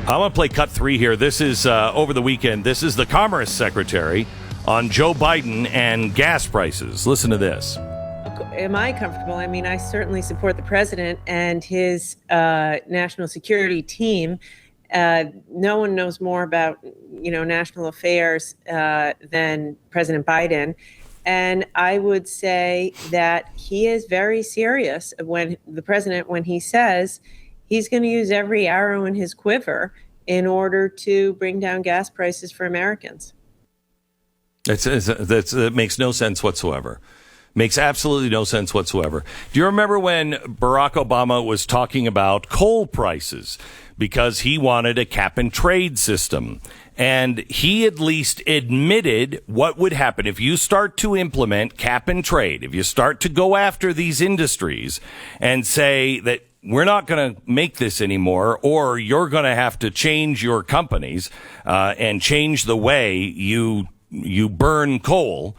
I want to play cut 3 here. This is over the weekend. This is the Commerce Secretary on Joe Biden and gas prices. Listen to this. Am I comfortable? I mean, I certainly support the president and his national security team. No one knows more about, national affairs than President Biden. And I would say that he is very serious when he says he's going to use every arrow in his quiver in order to bring down gas prices for Americans. That makes no sense whatsoever. Makes absolutely no sense whatsoever. Do you remember when Barack Obama was talking about coal prices because he wanted a cap and trade system? And he at least admitted what would happen if you start to implement cap and trade, if you start to go after these industries and say that we're not going to make this anymore, or you're going to have to change your companies and change the way you burn coal.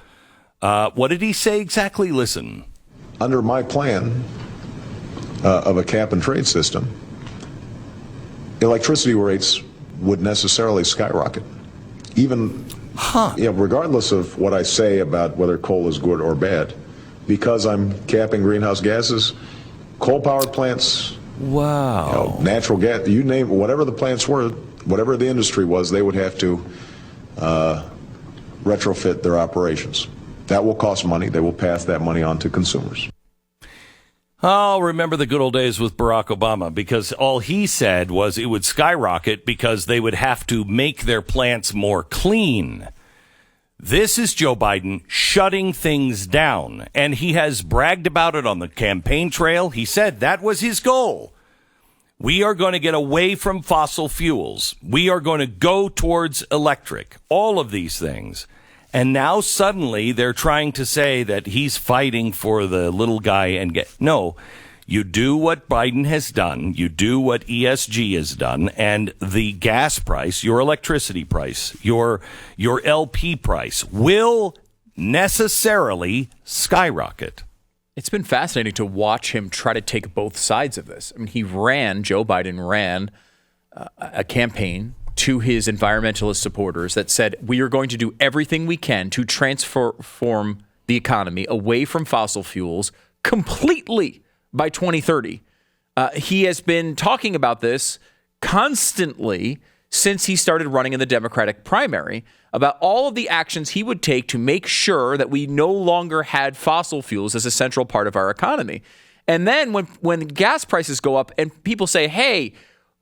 What did he say exactly? Listen. Under my plan of a cap and trade system, electricity rates would necessarily skyrocket. Even regardless of what I say about whether coal is good or bad, because I'm capping greenhouse gases, coal power plants, natural gas, you name whatever the plants were, whatever the industry was, they would have to retrofit their operations. That will cost money. They will pass that money on to consumers. I'll remember the good old days with Barack Obama, because all he said was it would skyrocket because they would have to make their plants more clean. This is Joe Biden shutting things down, and he has bragged about it on the campaign trail. He said that was his goal. We are going to get away from fossil fuels. We are going to go towards electric, all of these things. And now suddenly they're trying to say that he's fighting for the little guy and no, you do what Biden has done. You do what ESG has done, and the gas price, your electricity price, your LP price will necessarily skyrocket. It's been fascinating to watch him try to take both sides of this. I mean, Joe Biden ran a campaign to his environmentalist supporters that said, we are going to do everything we can to transform the economy away from fossil fuels completely by 2030. He has been talking about this constantly since he started running in the Democratic primary, about all of the actions he would take to make sure that we no longer had fossil fuels as a central part of our economy. And then when gas prices go up and people say, hey,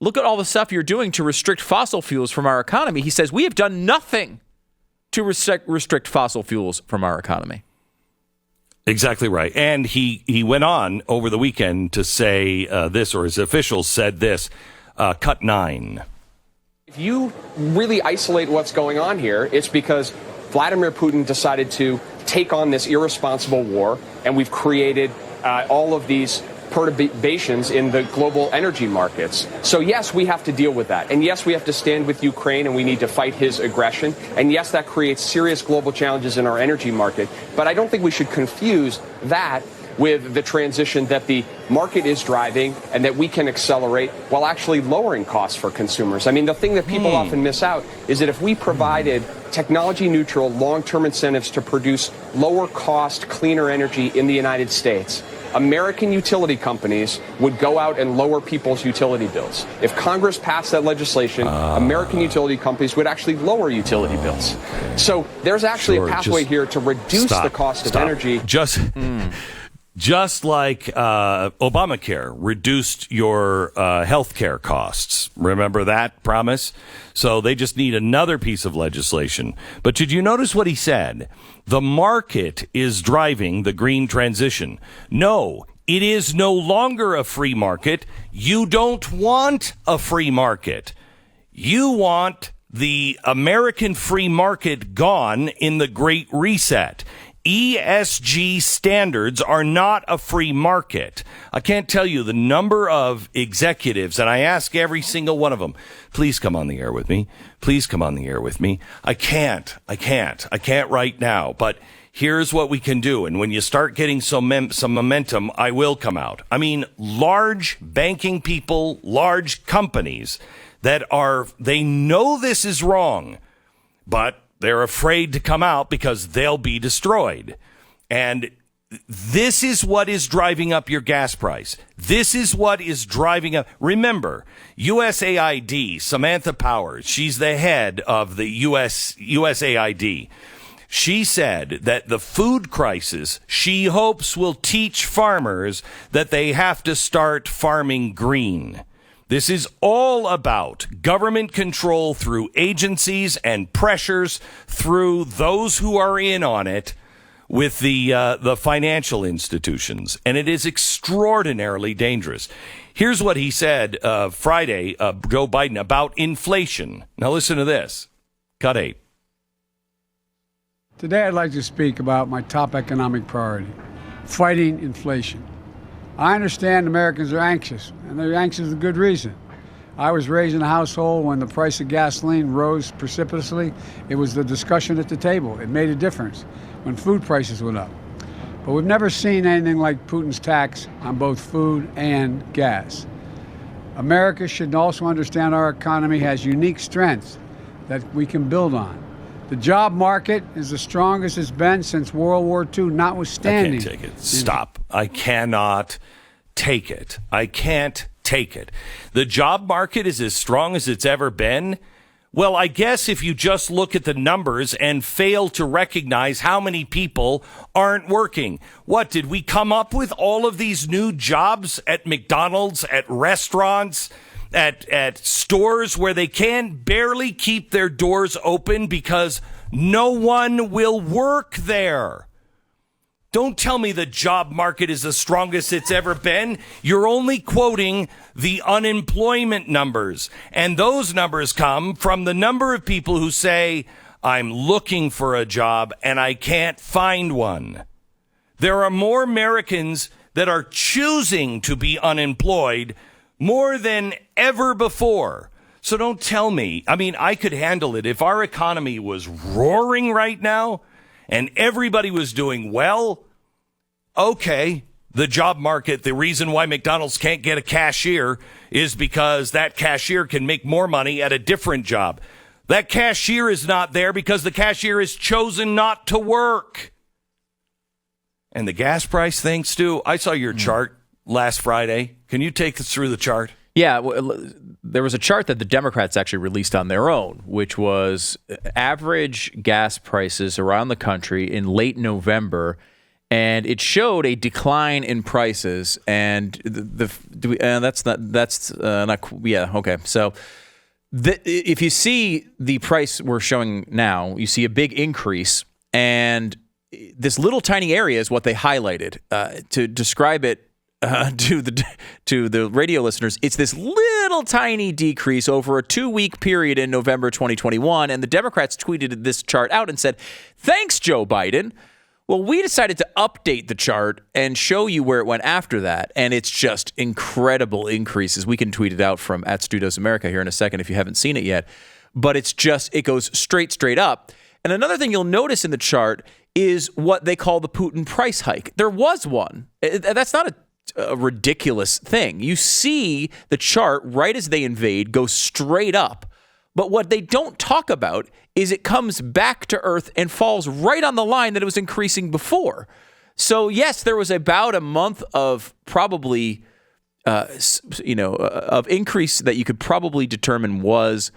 look at all the stuff you're doing to restrict fossil fuels from our economy, he says, we have done nothing to restrict fossil fuels from our economy. Exactly right. And he went on over the weekend to say this, or his officials said this, cut 9. If you really isolate what's going on here, it's because Vladimir Putin decided to take on this irresponsible war, and we've created all of these perturbations in the global energy markets. So yes, we have to deal with that. And yes, we have to stand with Ukraine, and we need to fight his aggression. And yes, that creates serious global challenges in our energy market. But I don't think we should confuse that with the transition that the market is driving and that we can accelerate while actually lowering costs for consumers. I mean, the thing that people often miss out is that if we provided technology neutral long-term incentives to produce lower cost, cleaner energy in the United States, American utility companies would go out and lower people's utility bills. If Congress passed that legislation, American utility companies would actually lower utility bills. So there's actually a pathway here to reduce the cost of energy. Just like Obamacare reduced your health care costs. Remember that promise? So they just need another piece of legislation. But did you notice what he said? The market is driving the green transition. No, it is no longer a free market. You don't want a free market. You want the American free market gone in the Great Reset. ESG standards are not a free market. I can't tell you the number of executives, and I ask every single one of them, please come on the air with me. Please come on the air with me. I can't right now, but here's what we can do. And when you start getting some momentum, I will come out. I mean, large banking people, large companies, they know this is wrong, but they're afraid to come out because they'll be destroyed. And this is what is driving up your gas price. This is what is driving up. Remember, USAID, Samantha Powers, she's the head of the USAID. She said that the food crisis, she hopes, will teach farmers that they have to start farming green. This is all about government control through agencies and pressures through those who are in on it with the financial institutions. And it is extraordinarily dangerous. Here's what he said Friday, Joe Biden, about inflation. Now listen to this. Cut 8. Today I'd like to speak about my top economic priority, fighting inflation. I understand Americans are anxious, and they're anxious for good reason. I was raised in a household when the price of gasoline rose precipitously. It was the discussion at the table. It made a difference when food prices went up. But we've never seen anything like Putin's tax on both food and gas. America should also understand our economy has unique strengths that we can build on. The job market is the strongest it's been since World War II, notwithstanding. I can't take it. Stop. I cannot take it. I can't take it. The job market is as strong as it's ever been. Well, I guess if you just look at the numbers and fail to recognize how many people aren't working. What, did we come up with all of these new jobs at McDonald's, at restaurants, at stores where they can barely keep their doors open because no one will work there? Don't tell me the job market is the strongest it's ever been. You're only quoting the unemployment numbers. And those numbers come from the number of people who say, I'm looking for a job and I can't find one. There are more Americans that are choosing to be unemployed more than ever before. So don't tell me. I mean, I could handle it if our economy was roaring right now and everybody was doing well. Okay, the job market, the reason why McDonald's can't get a cashier is because that cashier can make more money at a different job. That cashier is not there because the cashier has chosen not to work. And the gas price thing, Stu, I saw your chart last Friday. Can you take us through the chart? Yeah, well, there was a chart that the Democrats actually released on their own, which was average gas prices around the country in late November, and it showed a decline in prices. And So if you see the price we're showing now, you see a big increase, and this little tiny area is what they highlighted to describe it. To the radio listeners, it's this little tiny decrease over a 2-week period in November 2021. And the Democrats tweeted this chart out and said, thanks, Joe Biden. Well, we decided to update the chart and show you where it went after that. And it's just incredible increases. We can tweet it out from @StuDoesAmerica here in a second if you haven't seen it yet. But it goes straight up. And another thing you'll notice in the chart is what they call the Putin price hike. There was one. That's not a ridiculous thing. You see the chart right as they invade go straight up. But what they don't talk about is it comes back to earth and falls right on the line that it was increasing before. So yes, there was about a month of probably, of increase that you could probably determine was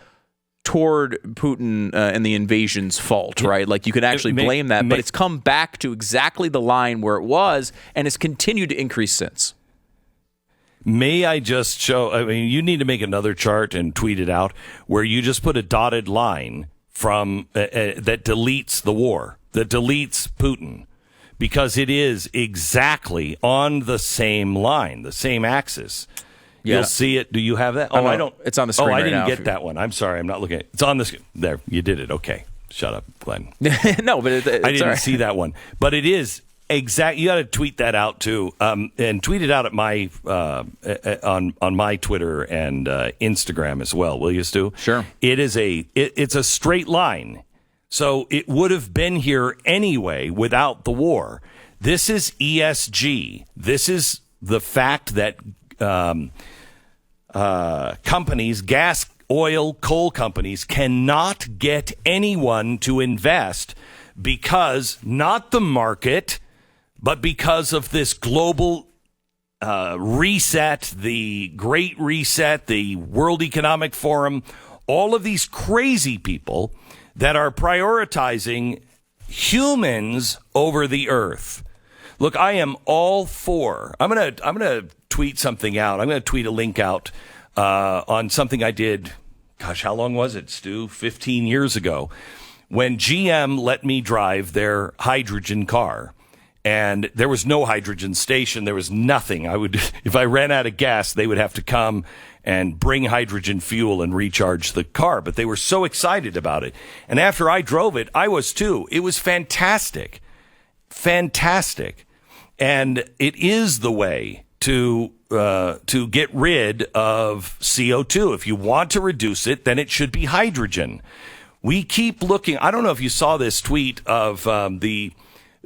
toward Putin and the invasion's fault, right? Like you could actually blame that, but it's come back to exactly the line where it was and has continued to increase since. May I just show, I mean, you need to make another chart and tweet it out where you just put a dotted line from that deletes the war, that deletes Putin, because it is exactly on the same line, the same axis. Yeah. You'll see it. Do you have that? Oh, I don't. It's on the screen right now. Oh, I didn't get that one. I'm sorry. I'm not looking at it. It's on the screen. There, you did it. Okay. Shut up, Glenn. No, but I didn't see that one. But it is exact. You got to tweet that out too, and tweet it out at my on my Twitter and Instagram as well. Will you, Stu? Sure. It's a straight line, so it would have been here anyway without the war. This is ESG. This is the fact that companies, gas oil coal companies cannot get anyone to invest because not the market, but because of this global reset, the Great Reset, the World Economic Forum, all of these crazy people that are prioritizing humans over the earth. Look, I am all for. I'm gonna tweet something out. I'm gonna tweet a link out on something I did. Gosh, how long was it, Stu? 15 years ago, when GM let me drive their hydrogen car. And there was no hydrogen station. There was nothing. If I ran out of gas, they would have to come and bring hydrogen fuel and recharge the car. But they were so excited about it. And after I drove it, I was too. It was fantastic. Fantastic. And it is the way to get rid of CO2. If you want to reduce it, then it should be hydrogen. We keep looking. I don't know if you saw this tweet of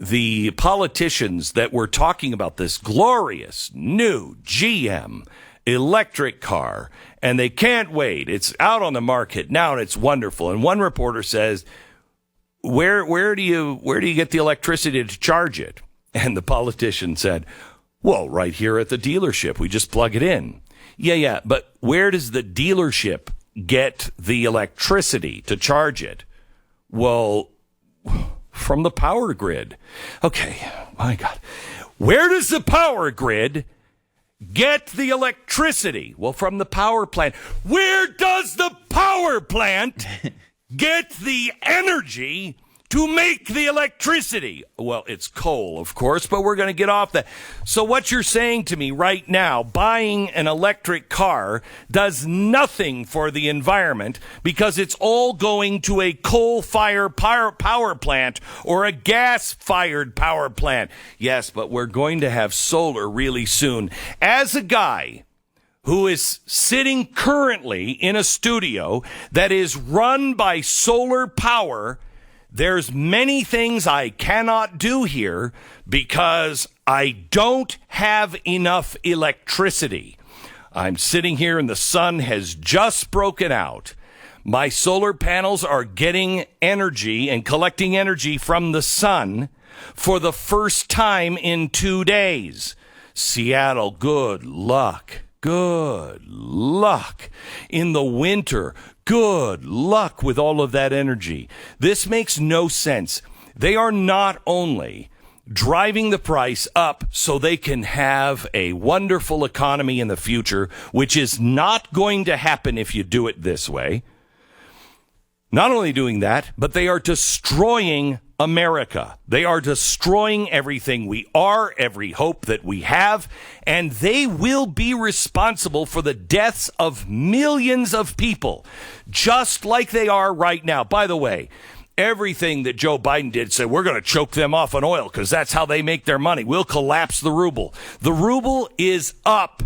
the politicians that were talking about this glorious new GM electric car, and they can't wait. It's out on the market now, and it's wonderful. And one reporter says, where do you get the electricity to charge it? And the politician said, well, right here at the dealership. We just plug it in. Yeah. But where does the dealership get the electricity to charge it? Well, from the power grid. Okay, my God. Where does the power grid get the electricity? Well, from the power plant. Where does the power plant get the energy to make the electricity? Well, it's coal, of course, but we're going to get off that. So what you're saying to me right now, buying an electric car does nothing for the environment because it's all going to a coal-fired power plant or a gas-fired power plant. Yes, but we're going to have solar really soon. As a guy who is sitting currently in a studio that is run by solar power, there's many things I cannot do here because I don't have enough electricity. I'm sitting here and the sun has just broken out. My solar panels are getting energy and collecting energy from the sun for the first time in 2 days. Seattle, good luck. Good luck. In the winter, good luck with all of that energy. This makes no sense. They are not only driving the price up so they can have a wonderful economy in the future, which is not going to happen if you do it this way. Not only doing that, but they are destroying America. They are destroying everything we are, every hope that we have, and they will be responsible for the deaths of millions of people, just like they are right now. By the way, everything that Joe Biden did said, we're going to choke them off on oil because that's how they make their money. We'll collapse the ruble. The ruble is up.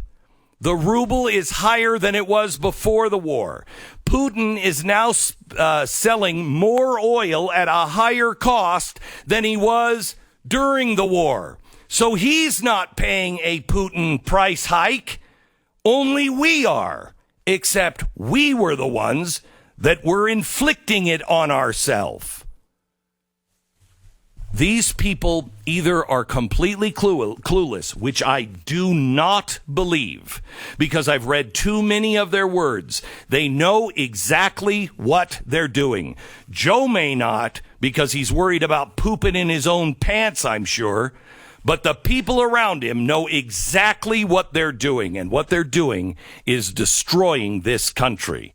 The ruble is higher than it was before the war. Putin is now selling more oil at a higher cost than he was during the war. So he's not paying a Putin price hike. Only we are, except we were the ones that were inflicting it on ourselves. These people either are completely clueless, which I do not believe, because I've read too many of their words. They know exactly what they're doing. Joe may not, because he's worried about pooping in his own pants, I'm sure. But the people around him know exactly what they're doing, and what they're doing is destroying this country.